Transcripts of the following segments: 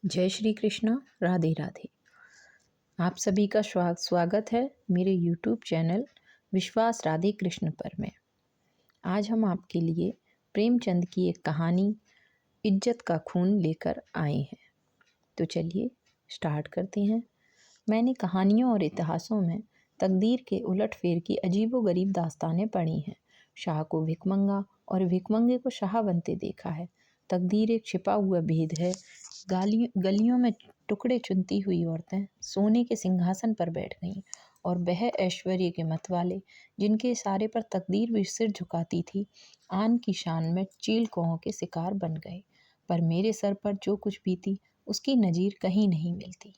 जय श्री कृष्णा। राधे राधे। आप सभी का स्वागत है मेरे यूट्यूब चैनल विश्वास राधे कृष्ण पर में। आज हम आपके लिए प्रेमचंद की एक कहानी इज्जत का खून लेकर आए हैं। तो चलिए स्टार्ट करते हैं। मैंने कहानियों और इतिहासों में तकदीर के उलटफेर की अजीबोगरीब दास्तानें पढ़ी हैं। शाह को भिकमंगा और भिकमंगे को शाह बनते देखा है। तकदीर एक छिपा हुआ भेद है। गलियों में टुकड़े चुनती हुई औरतें सोने के सिंहासन पर बैठ गईं और वह ऐश्वर्य के मतवाले जिनके इशारे पर तकदीर भी सिर झुकाती थी, आन की शान में चील कौओं के शिकार बन गए। पर मेरे सर पर जो कुछ बीती उसकी नज़ीर कहीं नहीं मिलती।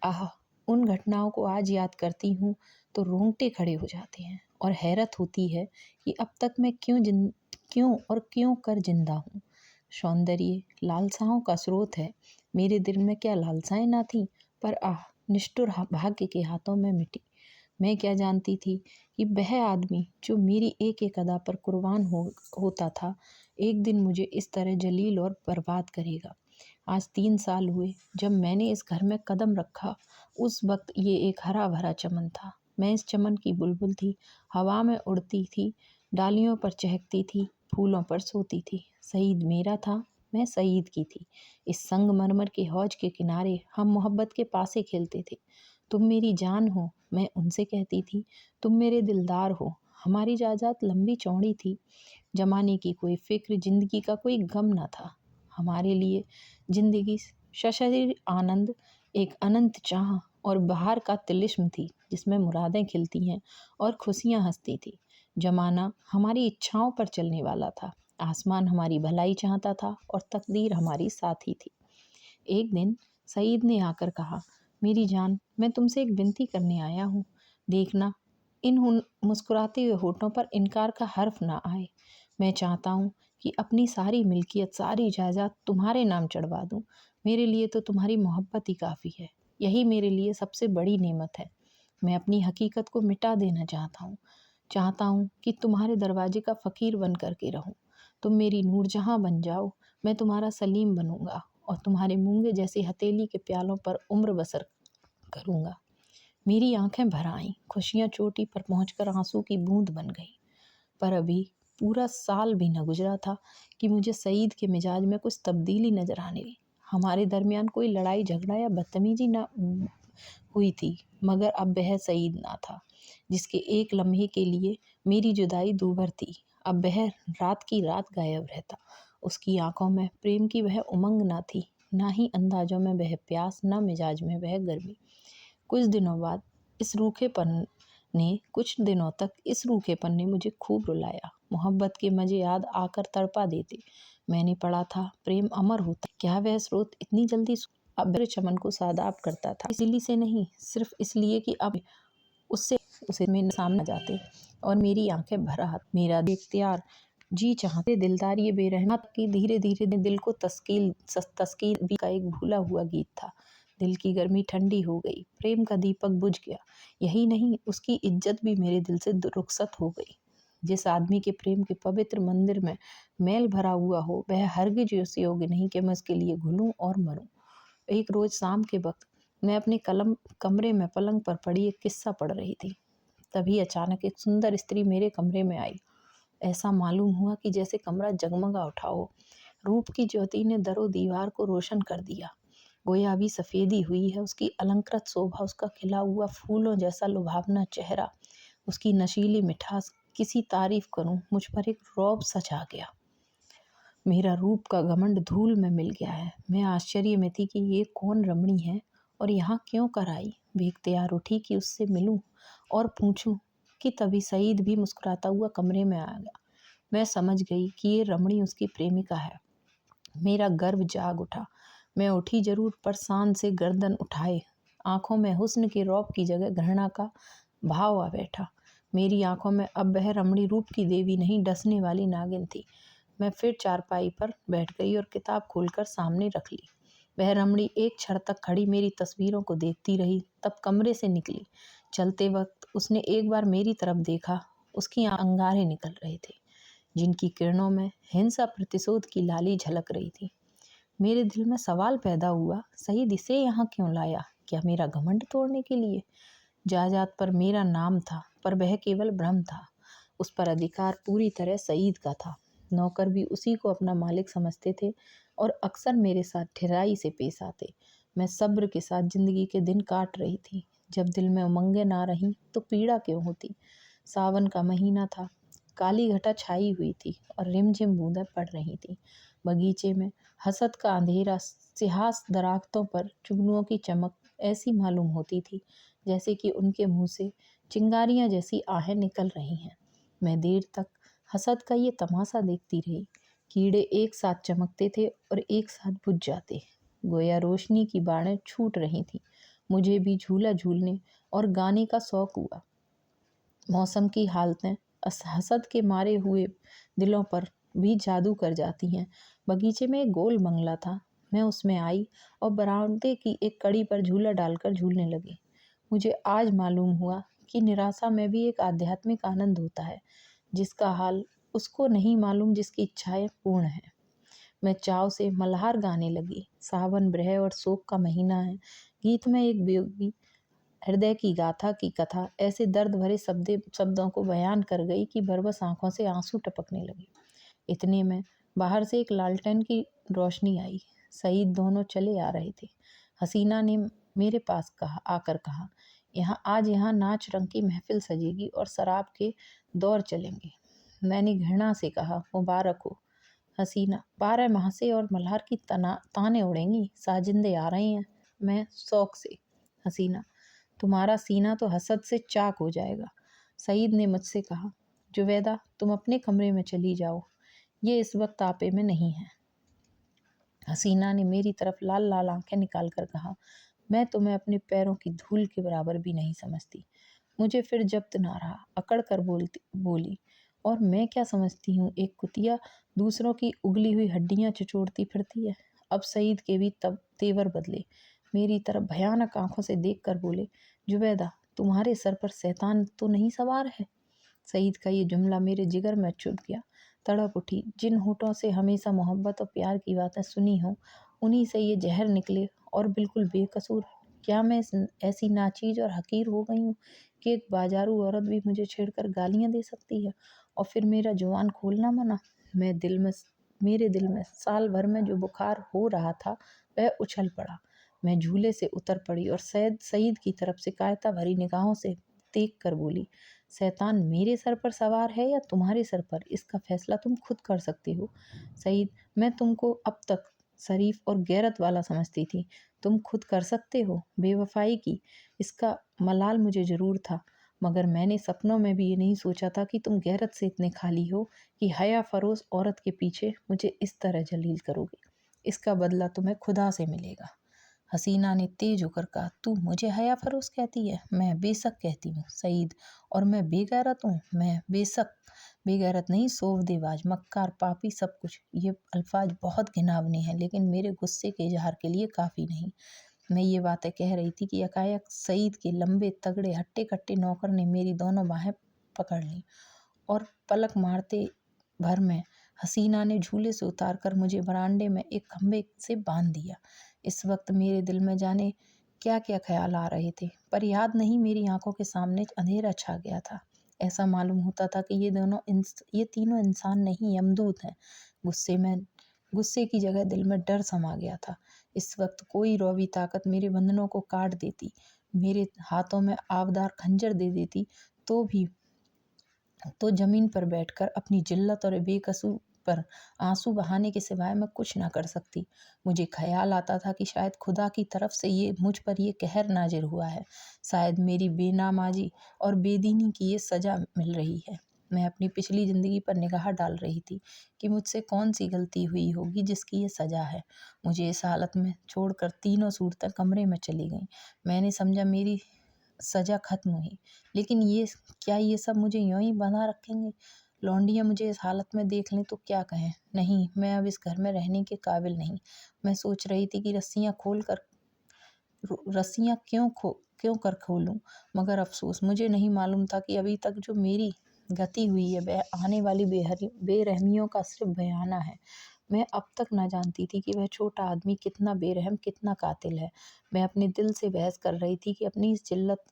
आह, उन घटनाओं को आज याद करती हूँ तो रोंगटे खड़े हो जाते हैं और हैरत होती है कि अब तक मैं क्यों कर जिंदा हूँ। सौंदर्य लालसाओं का स्रोत है। मेरे दिल में क्या लालसाएं ना थीं, पर आह, निष्ठुर भाग्य के हाथों में मिटी। मैं क्या जानती थी कि वह आदमी जो मेरी एक एक अदा पर कुर्बान होता था, एक दिन मुझे इस तरह जलील और बर्बाद करेगा। आज 3 साल हुए जब मैंने इस घर में कदम रखा। उस वक्त ये एक हरा भरा चमन था। मैं इस चमन की बुलबुल थी, हवा में उड़ती थी, डालियों पर चहकती थी, फूलों पर सोती थी। सईद मेरा था, मैं सईद की थी। इस संगमरमर के हौज के किनारे हम मोहब्बत के पासे खेलते थे। तुम मेरी जान हो, मैं उनसे कहती थी। तुम मेरे दिलदार हो। हमारी जायदाद लंबी चौड़ी थी। जमाने की कोई फिक्र, जिंदगी का कोई गम न था। हमारे लिए जिंदगी सशरीर आनंद, एक अनंत चाह और बहार का तिलिस्म थी जिसमें मुरादें खिलती हैं और खुशियां हंसती थी। जमाना हमारी इच्छाओं पर चलने वाला था। आसमान हमारी भलाई चाहता था और तकदीर हमारी साथी थी। एक दिन सईद ने आकर कहा, मेरी जान, मैं तुमसे एक विनती करने आया हूँ। देखना, इन मुस्कुराते हुए होठों पर इनकार का हर्फ ना आए। मैं चाहता हूँ कि अपनी सारी मिल्कियत, सारी जायदाद तुम्हारे नाम चढ़वा दूँ। मेरे लिए तो तुम्हारी मोहब्बत ही काफ़ी है। यही मेरे लिए सबसे बड़ी नेमत है। मैं अपनी हकीकत को मिटा देना चाहता हूँ कि तुम्हारे दरवाजे का फ़कीर बन करके रहूँ। तुम मेरी नूरजहाँ बन जाओ, मैं तुम्हारा सलीम बनूंगा और तुम्हारे मूंगे जैसी हथेली के प्यालों पर उम्र बसर करूंगा। मेरी आंखें भर आईं, खुशियां चोटी पर पहुंचकर आंसू की बूंद बन गई। पर अभी पूरा साल भी न गुजरा था कि मुझे सईद के मिजाज में कुछ तब्दीली नजर आने लगी। हमारे दरमियान कोई लड़ाई झगड़ा या बदतमीजी ना हुई थी, मगर अब वह सईद ना था जिसके एक लम्हे के लिए मेरी जुदाई दूभर थी। अब वह रात की रात गायब रहता। उसकी आंखों में प्रेम की वह उमंग ना थी, ना ही अंदाजों में वह प्यास, ना मिजाज में वह गर्मी। कुछ दिनों तक इस रूखेपन ने मुझे खूब रुलाया। मोहब्बत के मजे याद आकर तड़पा देते। मैंने पढ़ा था, प्रेम अमर होता। क्या वह स्रोत इतनी जल्दी अभ्र चमन को सादाब करता था? इसीलिए से नहीं, सिर्फ इसलिए कि अब उससे उसे मेरे सामने आ जाते और मेरी आंखें भर आती। मेरा इख्तियार, जी चाहते दिलदार, ये बेरहमत की धीरे धीरे दिल को तस्कीर भी का एक भूला हुआ गीत था। दिल की गर्मी ठंडी हो गई, प्रेम का दीपक बुझ गया। यही नहीं, उसकी इज्जत भी मेरे दिल से रुखसत हो गई। जिस आदमी के प्रेम के पवित्र मंदिर में मैल भरा हुआ हो, वह हरगिज इस योग्य नहीं कि मैं उसके लिए घुलूं और मरूं। एक रोज शाम के वक्त मैं अपने कमरे में पलंग पर पड़ी एक किस्सा पढ़ रही थी। तभी अचानक एक सुंदर स्त्री मेरे कमरे में आई। ऐसा मालूम हुआ कि जैसे कमरा जगमगा उठा हो। रूप की ज्योति ने दरो दीवार को रोशन कर दिया। गोया अभी सफेदी हुई है उसकी अलंकृत शोभा, उसका खिला हुआ फूलों जैसा लुभावना चेहरा, उसकी नशीली मिठास। किसी तारीफ करूं, मुझ पर एक रौब सा छा गया। मेरा रूप का घमंड धूल में मिल गया है। मैं आश्चर्य में थी कि ये कौन रमणी है और यहाँ क्यों कर आई। भीख तैयार उठी कि उससे मिलूं और पूछूं कि तभी सईद भी मुस्कुराता हुआ कमरे में आ गया। मैं समझ गई कि ये रमणी उसकी प्रेमिका है। मेरा गर्व जाग उठा। मैं उठी जरूर, पर शान से गर्दन उठाए आंखों में हुस्न के रौब की जगह घृणा का भाव आ बैठा। मेरी आंखों में अब वह रमणी रूप की देवी नहीं, डसने वाली नागिन थी। मैं फिर चारपाई पर बैठ गई और किताब खोलकर सामने रख ली। वह रमणी एक क्षण तक खड़ी मेरी तस्वीरों को देखती रही, तब कमरे से निकली। चलते वक्त उसने एक बार मेरी तरफ देखा। उसकी अंगारे निकल रहे थे, जिनकी किरणों में हिंसा प्रतिशोध की लाली झलक रही थी। मेरे दिल में सवाल पैदा हुआ, सईद इसे यहाँ क्यों लाया? क्या मेरा घमंड तोड़ने के लिए? जायदाद पर मेरा नाम था, पर वह केवल भ्रम था। उस पर अधिकार पूरी तरह सईद का था। नौकर भी उसी को अपना मालिक समझते थे और अक्सर मेरे साथ ढिराई से पेश आते। मैं सब्र के साथ जिंदगी के दिन काट रही थी। जब दिल में उमंगें ना रहीं तो पीड़ा क्यों होती? सावन का महीना था। काली घटा छाई हुई थी और रिमझिम बूंदें पड़ रही थी। बगीचे में हसद का अंधेरा सिहास दरख्तों पर जुगनुओं की चमक ऐसी मालूम होती थी जैसे कि उनके मुंह से चिंगारियां जैसी आहें निकल रही हैं। मैं देर तक हसद का ये तमाशा देखती रही। कीड़े एक साथ चमकते थे और एक साथ बुझ जाते। गोया रोशनी की बाड़ें छूट रही थी। मुझे भी झूला झूलने और गाने का शौक हुआ। मौसम की हालतें हसद के मारे हुए दिलों पर भी जादू कर जाती हैं। बगीचे में एक गोल बंगला था। मैं उसमें आई और बरामदे की एक कड़ी पर झूला डालकर झूलने लगी। मुझे आज मालूम हुआ कि निराशा में भी एक आध्यात्मिक आनंद होता है, जिसका हाल उसको नहीं मालूम जिसकी इच्छाएं पूर्ण हैं। मैं चाव से मल्हार गाने लगी। सावन ब्रह और शोक का महीना है। गीत में एक बेगी हृदय की गाथा की कथा ऐसे दर्द भरे शब्दों को बयान कर गई कि बरबस आंखों से आंसू टपकने लगे। इतने में बाहर से एक लालटेन की रोशनी आई। सईद दोनों चले आ रहे थे। हसीना ने मेरे पास आकर कहा, यहाँ नाच रंग की महफिल सजेगी और शराब के दौर चलेंगे। मैंने घृणा से कहा, मुबारक हो। हसीना, 12 माह से और मल्हार की ताने उड़ेंगी। साजिंदे आ रहे हैं। मैं शौक से, हसीना, तुम्हारा सीना तो हसद से चाक हो जाएगा। सईद ने मुझसे कहा, जुबैदा तुम अपने कमरे में चली जाओ, ये इस वक्त आपे में नहीं है। हसीना ने मेरी तरफ लाल लाल आंखें निकाल कर कहा, मैं तुम्हें अपने पैरों की धूल के बराबर भी नहीं समझती। मुझे फिर जब्त ना रहा। अकड़ कर बोली, और मैं क्या समझती हूँ, एक कुतिया दूसरों की उगली हुई हड्डियां चचोड़ती फिरती है। अब सईद के भी तब तेवर बदले। मेरी तरफ भयानक आंखों से देख कर बोले, जुबैदा तुम्हारे सर पर शैतान तो नहीं सवार है? सईद का ये जुमला मेरे जिगर में चुभ गया। तड़प उठी। जिन होठों से हमेशा मोहब्बत और प्यार की बातें सुनी हो, उन्हीं से ये जहर निकले और बिल्कुल बेकसूर। क्या मैं ऐसी नाचीज और हकीर हो गई हूँ कि एक बाजारू औरत भी मुझे छेड़कर गालियां दे सकती है और फिर मेरा जुबान खोलना मना? मेरे दिल में साल भर में जो बुखार हो रहा था वह उछल पड़ा। मैं झूले से उतर पड़ी और सईद की तरफ शिकायता भरी निगाहों से देख कर बोली, शैतान मेरे सर पर सवार है या तुम्हारे सर पर, इसका फैसला तुम खुद कर सकते हो। सईद, मैं तुमको अब तक शरीफ और गैरत वाला समझती थी। तुम खुद कर सकते हो। बेवफाई की इसका मलाल मुझे ज़रूर था, मगर मैंने सपनों में भी ये नहीं सोचा था कि तुम गैरत से इतने खाली हो कि हया फरोश औरत के पीछे मुझे इस तरह जलील करोगे। इसका बदला तुम्हें खुदा से मिलेगा। हसीना ने तेज होकर कहा, तू मुझे हया फरोश कहती है? मैं बेशक कहती हूँ सईद। और मैं बेगैरत हूँ? मैं बेशक बेगैरत नहीं, सोवदेबाज, मक्कार, पापी, सब कुछ। ये अल्फाज बहुत घिनौने हैं, लेकिन मेरे गुस्से के इजहार के लिए काफ़ी नहीं। मैं ये बातें कह रही थी कि एकाएक सईद के लंबे तगड़े हट्टे कट्टे नौकर ने मेरी दोनों बाहें पकड़ लीं और पलक मारते भर में हसीना ने झूले से उतारकर मुझे बरामदे में एक खंभे से बांध दिया। इस वक्त मेरे दिल में जाने क्या क्या ख्याल आ रहे थे, पर याद नहीं। मेरी आंखों के सामने अंधेरा छा गया था। ऐसा मालूम होता था कि ये तीनों इंसान नहीं, यमदूत हैं। गुस्से की जगह दिल में डर समा गया था। इस वक्त कोई रौबी ताकत मेरे बंधनों को काट देती, मेरे हाथों में आबदार खंजर दे देती, तो जमीन पर बैठकर अपनी जिल्लत और बेकसूर पर आंसू बहाने के सिवाय मैं कुछ ना कर सकती। मुझे ख्याल आता था कि शायद खुदा की तरफ से मुझ पर ये कहर नाजिर हुआ है। शायद मेरी बेनामाजी और बेदीनी की ये सज़ा मिल रही है। मैं अपनी पिछली ज़िंदगी पर निगाह डाल रही थी कि मुझसे कौन सी गलती हुई होगी जिसकी ये सज़ा है। मुझे इस हालत में छोड़कर तीनों सूरतें कमरे में चली गईं। मैंने समझा मेरी सज़ा खत्म हुई, लेकिन ये सब मुझे यूं ही बना रखेंगे? लौंडियाँ मुझे इस हालत में देख लें तो क्या कहें? नहीं, मैं अब इस घर में रहने के काबिल नहीं। मैं सोच रही थी कि रस्सियाँ क्यों कर खोलूं, मगर अफसोस, मुझे नहीं मालूम था कि अभी तक जो मेरी गति हुई है वह आने वाली बेरहमियों का सिर्फ बयाना है। मैं अब तक ना जानती थी कि वह छोटा आदमी कितना बेरहम, कितना कातिल है। मैं अपने दिल से बहस कर रही थी कि अपनी इस जिल्लत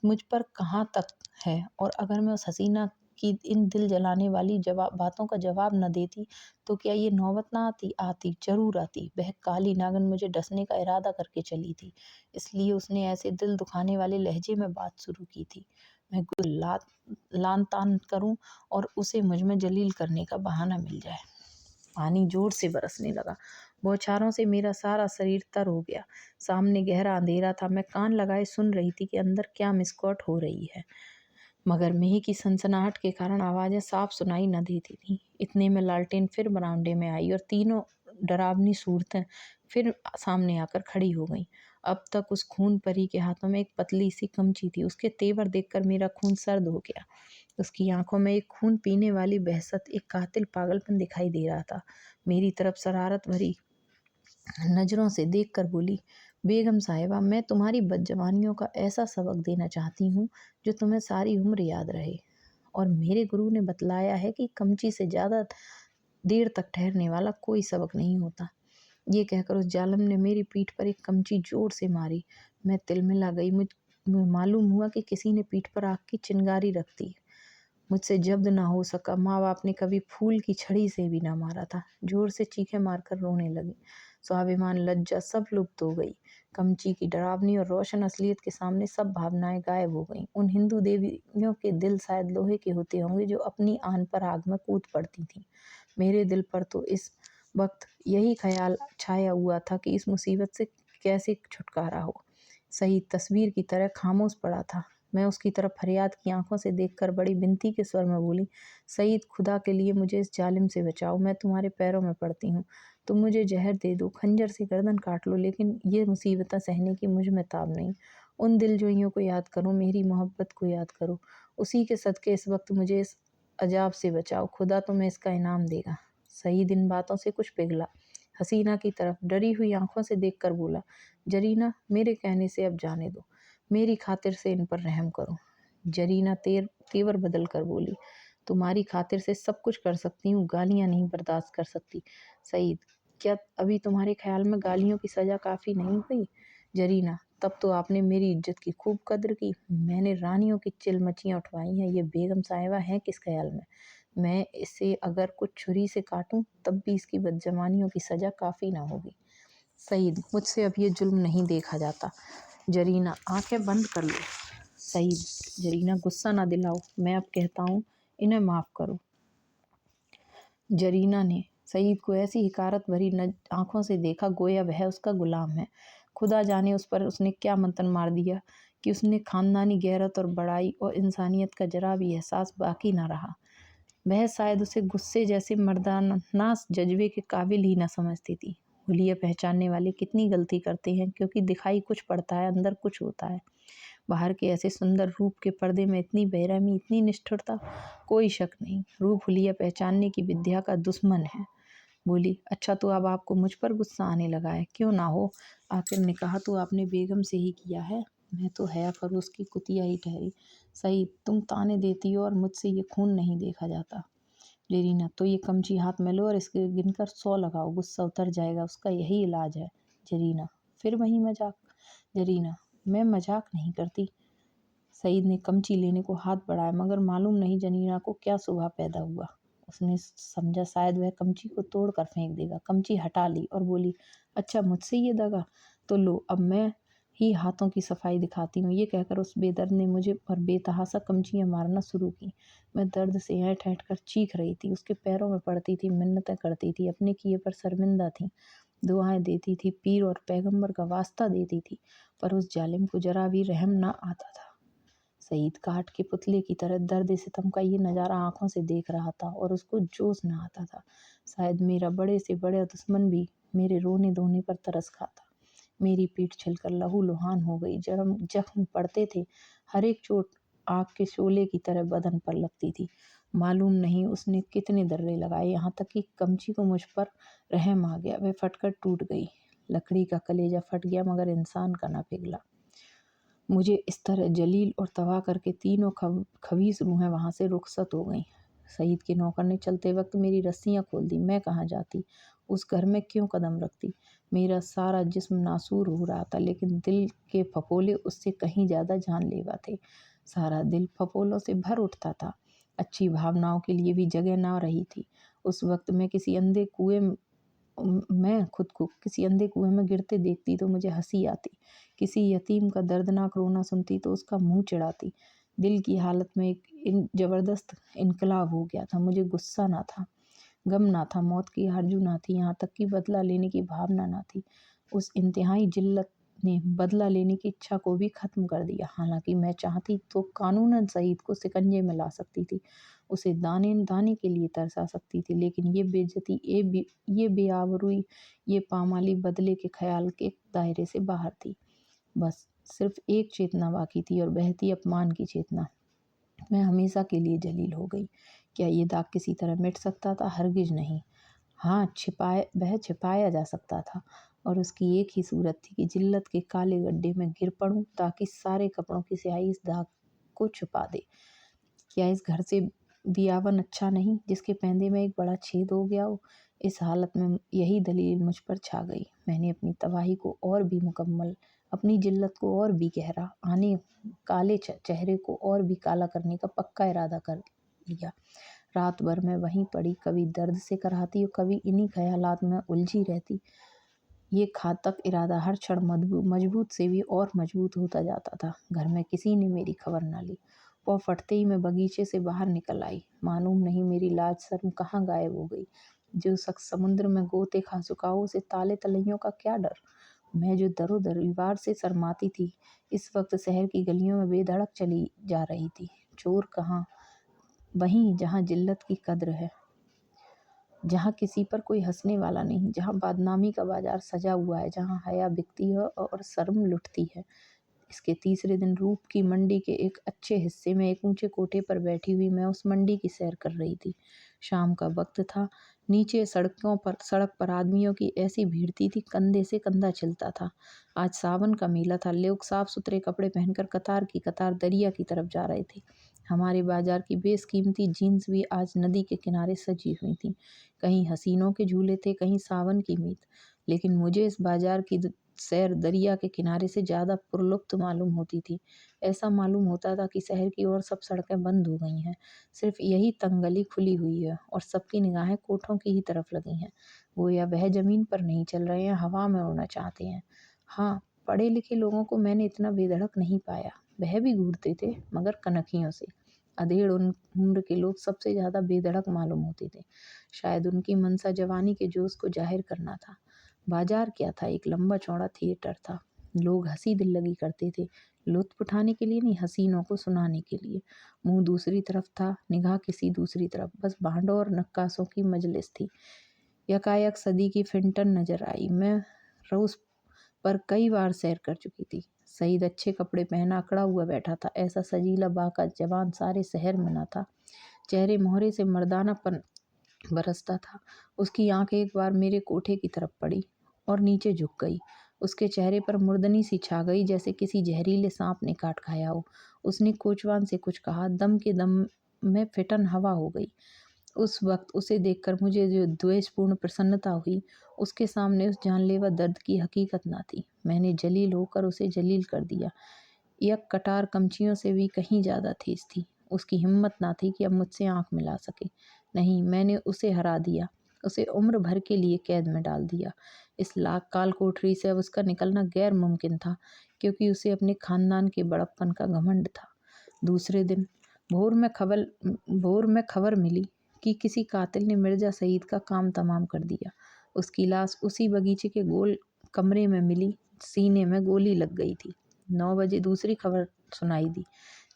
मुझ पर कहाँ तक है, और अगर मैं उस हसीना की इन दिल जलाने वाली बातों का जवाब न देती तो क्या ये नौबत ना आती? आती, ज़रूर आती। वह काली नागिन मुझे डसने का इरादा करके चली थी, इसलिए उसने ऐसे दिल दुखाने वाले लहजे में बात शुरू की थी। मैं लान तान करूं और उसे मुझ में जलील करने का बहाना मिल जाए। पानी जोर से बरसने लगा। बौछारों से मेरा सारा शरीर तर हो गया। सामने गहरा अंधेरा था। मैं कान लगाए सुन रही थी कि अंदर क्या मिसकॉट हो रही है, मगर मेह की सनसनाहट के कारण आवाज़ें साफ सुनाई न देती थीं। इतने में लालटेन फिर बरामदे में आई और तीनों डरावनी सूरतें फिर सामने आकर खड़ी हो गईं। अब तक उस खून परी के हाथों में एक पतली सी कमची थी। उसके तेवर देखकर मेरा खून सर्द हो गया। उसकी आंखों में एक खून पीने वाली बहसत, एक कातिल पागलपन दिखाई दे रहा था। मेरी तरफ शरारत भरी नज़रों से देखकर बोली, बेगम साहिबा, मैं तुम्हारी बदजवानियों का ऐसा सबक देना चाहती हूँ जो तुम्हें सारी उम्र याद रहे। और मेरे गुरु ने बतलाया है कि कमची से ज़्यादा देर तक ठहरने वाला कोई सबक नहीं होता। ये कहकर उस जालिम ने मेरी पीठ पर एक कमची जोर से मारी। मैं तिलमिला गई। मुझे मालूम हुआ कि किसी ने पीठ पर आग की चिंगारी रख दी। मुझसे जब्द ना हो सका। माँ बाप ने कभी फूल की छड़ी से भी ना मारा था। जोर से चीखें मारकर रोने लगी। स्वाभिमान, लज्जा सब लुप्त हो गई। कमची की डरावनी और रोशन असलियत के सामने सब भावनाएं गायब हो गईं। उन हिंदू देवियों के दिल शायद लोहे के होते होंगे जो अपनी आन पर आग में कूद पड़ती थीं। मेरे दिल पर तो इस वक्त यही ख्याल छाया हुआ था कि इस मुसीबत से कैसे छुटकारा हो। सही तस्वीर की तरह खामोश पड़ा था। मैं उसकी तरफ फरियाद की आंखों से देखकर बड़ी विनती के स्वर में बोली, सईद, खुदा के लिए मुझे इस जालिम से बचाओ। मैं तुम्हारे पैरों में पड़ती हूँ। तुम मुझे जहर दे दो, खंजर से गर्दन काट लो, लेकिन ये मुसीबतें सहने की मुझ में ताब नहीं। उन दिलजोइयों को याद करो, मेरी मोहब्बत को याद करो। उसी के सदके इस वक्त मुझे इस अजाब से बचाओ। खुदा तुम्हें इसका इनाम देगा। सईद इन बातों से कुछ पिघला। हसीना की तरफ डरी हुई आंखों से देखकर बोला, जरीना, मेरे कहने से अब जाने दो। मेरी खातिर से इन पर रहम करो। जरीना तेवर बदल कर बोली, तुम्हारी खातिर से सब कुछ कर सकती हूँ, गालियाँ नहीं बर्दाश्त कर सकती। सईद, क्या अभी तुम्हारे ख्याल में गालियों की सज़ा काफ़ी नहीं हुई? जरीना, तब तो आपने मेरी इज्जत की खूब कद्र की। मैंने रानियों की चिलमचियाँ उठवाई हैं, ये बेगम साहिबा हैं किस ख्याल में? मैं इसे अगर कुछ छुरी से काटूं तब भी इसकी बदजमानियों की सज़ा काफ़ी ना होगी। सईद, मुझसे अब ये जुल्म नहीं देखा जाता। जरीना, आंखें बंद कर लो। सईद, जरीना, गुस्सा ना दिलाओ। मैं अब कहता हूँ, इन्हें माफ़ करो। जरीना ने सईद को ऐसी हिकारत भरी आंखों से देखा गोया वह उसका गुलाम है। खुदा जाने उस पर उसने क्या मंतन मार दिया कि उसने खानदानी गैरत और बड़ाई और इंसानियत का जरा भी एहसास बाकी ना रहा। वह शायद उसे गुस्से जैसे मर्दाना जज्बे के काबिल ही न समझती थी। हुलिया पहचानने वाले कितनी गलती करते हैं, क्योंकि दिखाई कुछ पड़ता है, अंदर कुछ होता है। बाहर के ऐसे सुंदर रूप के पर्दे में इतनी बेरहमी, इतनी निष्ठुरता। कोई शक नहीं, रूप हुलिया पहचानने की विद्या का दुश्मन है। बोली, अच्छा तो अब आपको मुझ पर गुस्सा आने लगा है? क्यों ना हो, आखिर निकाह तो आपने बेगम से ही किया है। मैं तो हया फरोश की कुतिया ही ठहरी। सही, तुम ताने देती हो और मुझसे ये खून नहीं देखा जाता। लेरीना, तो ये कमची हाथ में लो और इसके गिनकर 100 लगाओ, गुस्सा उतर जाएगा, उसका यही इलाज है। जरीना, फिर वही मजाक। जरीना, मैं मजाक नहीं करती। सईद ने कमची लेने को हाथ बढ़ाया, मगर मालूम नहीं जरीना को क्या सुबह पैदा हुआ। उसने समझा शायद वह कमची को तोड़ कर फेंक देगा। कमची हटा ली और बोली, अच्छा मुझसे ये दगा, तो लो अब मैं ही हाथों की सफाई दिखाती हूँ। ये कहकर उस बेदर्द ने मुझे पर बेतहासा कमचियाँ मारना शुरू की। मैं दर्द से ऐंठ ऐंठ कर चीख रही थी, उसके पैरों में पड़ती थी, मिन्नतें करती थी, अपने किए पर शर्मिंदा थी, दुआएं देती थी, पीर और पैगंबर का वास्ता देती थी, पर उस जालिम को जरा भी रहम ना आता था। सईद काठ के पुतले की तरह दर्द सितम का ये नज़ारा आंखों से देख रहा था और उसको जोश न आता था। शायद मेरा बड़े से बड़े दुश्मन भी मेरे रोने धोने पर तरस खाता। मेरी पीठ छिलकर लहू लुहान हो गई। जख्म पड़ते थे, हर एक चोट आग के शोले की तरह बदन पर लगती थी। मालूम नहीं उसने कितने दर्रे लगाए, यहाँ तक कि कमची को मुझ पर रहम आ गया। वह फटकर टूट गई। लकड़ी का कलेजा फट गया, मगर इंसान का न पिघला। मुझे इस तरह जलील और तबाह करके तीनों खबीस रूहें वहाँ से रुखसत हो गईं। सईद के नौकर ने चलते वक्त मेरी रस्सियाँ खोल दी। मैं कहाँ जाती? उस घर में क्यों कदम रखती? मेरा सारा जिस्म नासूर हो रहा था, लेकिन दिल के फपोले उससे कहीं ज़्यादा जानलेवा थे। सारा दिल फपोलों से भर उठता था। अच्छी भावनाओं के लिए भी जगह ना रही थी। उस वक्त मैं खुद को किसी अंधे कुएं में गिरते देखती तो मुझे हंसी आती। किसी यतीम का दर्दनाक रोना सुनती तो उसका मुंह चिढ़ाती। दिल की हालत में एक जबरदस्त इनकलाब हो गया था। मुझे गुस्सा ना था, गम ना था, मौत की आरज़ू ना थी, यहाँ तक कि बदला लेने की भावना ना थी। उस इंतहाई जिल्लत ने बदला लेने की इच्छा को भी ख़त्म कर दिया। हालांकि मैं चाहती तो कानूनन सईद को शिकंजे में ला सकती थी, उसे दाने दाने के लिए तरसा सकती थी, लेकिन ये बेइज्जती, ये बेआबरूई, ये पामाली बदले के ख्याल के दायरे से बाहर थी। बस सिर्फ एक चेतना बाकी थी, और वह थी अपमान की चेतना। मैं हमेशा के लिए जलील हो गई। क्या ये दाग किसी तरह मिट सकता था? हरगिज नहीं। हाँ, वह छिपाया जा सकता था, और उसकी एक ही सूरत थी कि जिल्लत के काले गड्ढे में गिर पड़ूं, ताकि सारे कपड़ों की स्याही इस दाग को छुपा दे। क्या इस घर से बियावन अच्छा नहीं, जिसके पैंदे में एक बड़ा छेद हो गया हो? इस हालत में यही दलील मुझ पर छा गई। मैंने अपनी तबाही को और भी मुकम्मल, अपनी जिल्लत को और भी गहरा, आने काले चेहरे को और भी काला करने का पक्का इरादा कर लिया। रात भर मैं वहीं पड़ी, कभी दर्द से कराहती और कभी इन्हीं ख्यालात में उलझी रहती। ये घातक इरादा हर क्षण मजबूत से भी और मजबूत होता जाता था। घर में किसी ने मेरी खबर ना ली। पौ फटते ही मैं बगीचे से बाहर निकल आई। मालूम नहीं मेरी लाज शर्म कहाँ गायब हो गई। जो शख्स समुद्र में गोते खा चुका हो, उसे ताले तलैयों का क्या डर। मैं जो दरो दीवार से शर्माती थी, इस वक्त शहर की गलियों में बेधड़क चली जा रही थी। चोर कहाँ? वहीं जहाँ जिल्लत की कद्र है, जहाँ किसी पर कोई हंसने वाला नहीं, जहाँ बदनामी का बाजार सजा हुआ है, जहाँ हया बिकती है और शर्म लुटती है। इसके तीसरे दिन रूप की मंडी के एक अच्छे हिस्से में एक ऊंचे कोठे पर बैठी हुई मैं उस मंडी की सैर कर रही थी। शाम का वक्त था। नीचे सड़क पर आदमियों की ऐसी भीड़ थी, कंधे से कंधा चलता था। आज सावन का मेला था। लोग साफ सुथरे कपड़े पहनकर कतार की कतार दरिया की तरफ जा रहे थे। हमारे बाजार की बेशकीमती जीन्स भी आज नदी के किनारे सजी हुई थी। कहीं हसीनों के झूले थे, कहीं सावन की मीत। लेकिन मुझे इस बाजार की सैर दरिया के किनारे से ज़्यादा पुरलुप्त मालूम होती थी। ऐसा मालूम होता था कि शहर की और सब सड़कें बंद हो गई हैं। सिर्फ यही तंग गली खुली हुई है, और सबकी निगाहें कोठों की ही तरफ लगी हैं। गोया वह ज़मीन पर नहीं चल रहे हैं, हवा में उड़ना चाहते हैं। हाँ, पढ़े लिखे लोगों को मैंने इतना बेधड़क नहीं पाया। वह भी घूरते थे, मगर कनखियों से। अधेड़ उम्र के लोग सबसे ज़्यादा बेधड़क मालूम होते थे। शायद उनकी मनसा जवानी के जोश को जाहिर करना था। बाजार क्या था? एक लंबा चौड़ा थिएटर था। लोग हंसी दिल लगी करते थे, लुत्फ उठाने के लिए नहीं, हसीनों को सुनाने के लिए। मुंह दूसरी तरफ था, निगाह किसी दूसरी तरफ। बस भांडों और नक्काशों की मजलिस थी। यकायक सदी की फिंटन नजर आई। मैं रोज पर कई बार सैर कर चुकी थी। सईद अच्छे कपड़े पहना अकड़ा हुआ बैठा था। ऐसा सजीला बाका जवान सारे शहर में न था। चेहरे मोहरे से मर्दानापन बरसता था। उसकी आंख एक बार मेरे कोठे की तरफ पड़ी और नीचे झुक गई। उसके चेहरे पर मुर्दनी सी छा गई, जैसे किसी जहरीले सांप ने काट खाया हो। उसने कोचवान से कुछ कहा। दम के दम में फिटन हवा हो गई। उस वक्त उसे देखकर मुझे जो द्वेषपूर्ण प्रसन्नता हुई, उसके सामने उस जानलेवा दर्द की हकीकत ना थी। मैंने जलील होकर उसे जलील कर दिया। यह कटार कमचियों से भी कहीं ज़्यादा तेज थी। उसकी हिम्मत ना थी कि अब मुझसे आंख मिला सके। नहीं, मैंने उसे हरा दिया, उसे उम्र भर के लिए कैद में डाल दिया। इस लाख काल कोठरी से अब उसका निकलना गैर मुमकिन था, क्योंकि उसे अपने खानदान के बड़प्पन का घमंड था। दूसरे दिन भोर में खबर मिली कि किसी कातिल ने मिर्जा सईद का काम तमाम कर दिया। उसकी लाश उसी बगीचे के गोल कमरे में मिली। सीने में गोली लग गई थी। 9 बजे दूसरी खबर सुनाई दी।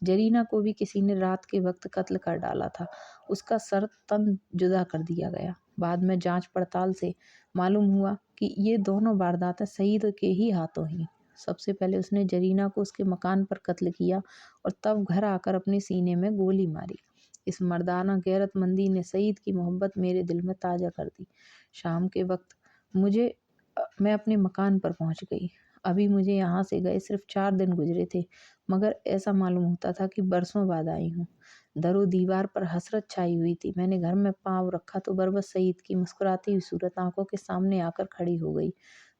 जरीना को भी किसी ने रात के वक्त कत्ल कर डाला था। उसका सर तन जुदा कर दिया गया। बाद में जांच पड़ताल से मालूम हुआ कि ये दोनों वारदातें सईद के ही हाथों ही। सबसे पहले उसने जरीना को उसके मकान पर कत्ल किया, और तब घर आकर अपने सीने में गोली मारी। इस मर्दाना गैरतमंदी ने सईद की मोहब्बत मेरे दिल में ताज़ा कर दी। शाम के वक्त मैं अपने मकान पर पहुंच गई। अभी मुझे यहाँ से गए सिर्फ 4 दिन गुजरे थे, मगर ऐसा मालूम होता था कि बरसों बाद आई हूँ। दरो दीवार पर हसरत छाई हुई थी। मैंने घर में पाँव रखा तो बरबस सईद की मुस्कुराती हुई सूरत आंखों के सामने आकर खड़ी हो गई।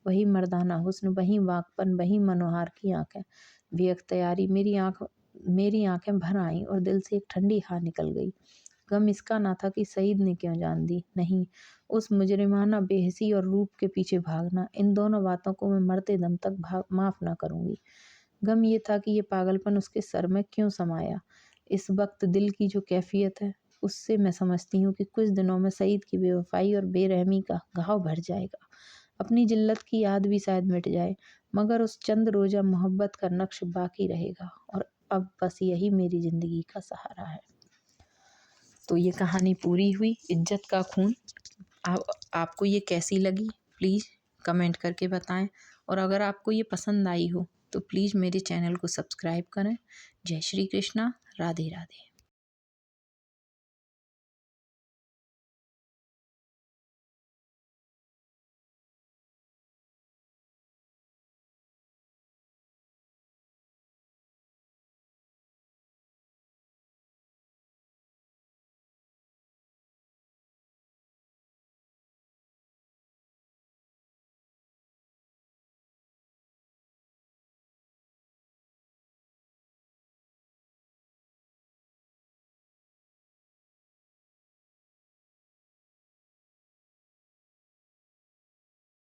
वही मर्दाना हुस्न, वही वाकपन, वही मनोहार की आंखें, बेअख्तियारी मेरी आंखें भर आईं और दिल से एक ठंडी हार निकल गई। गम इसका ना था कि सईद ने क्यों जान दी, नहीं, उस मुजरिमाना बेहसी और रूप के पीछे भागना, इन दोनों बातों को मैं मरते दम तक माफ़ ना करूँगी। गम ये था कि ये पागलपन उसके सर में क्यों समाया। इस वक्त दिल की जो कैफियत है, उससे मैं समझती हूँ कि कुछ दिनों में सईद की बेवफाई और बेरहमी का घाव भर जाएगा। अपनी जिल्लत की याद भी शायद मिट जाए, मगर उस चंद रोज़ा मोहब्बत का नक्श बाकी रहेगा और अब बस यही मेरी ज़िंदगी का सहारा है। तो ये कहानी पूरी हुई, इज्जत का खून। आपको ये कैसी लगी प्लीज़ कमेंट करके बताएं, और अगर आपको ये पसंद आई हो तो प्लीज़ मेरे चैनल को सब्सक्राइब करें। जय श्री कृष्णा, राधे राधे।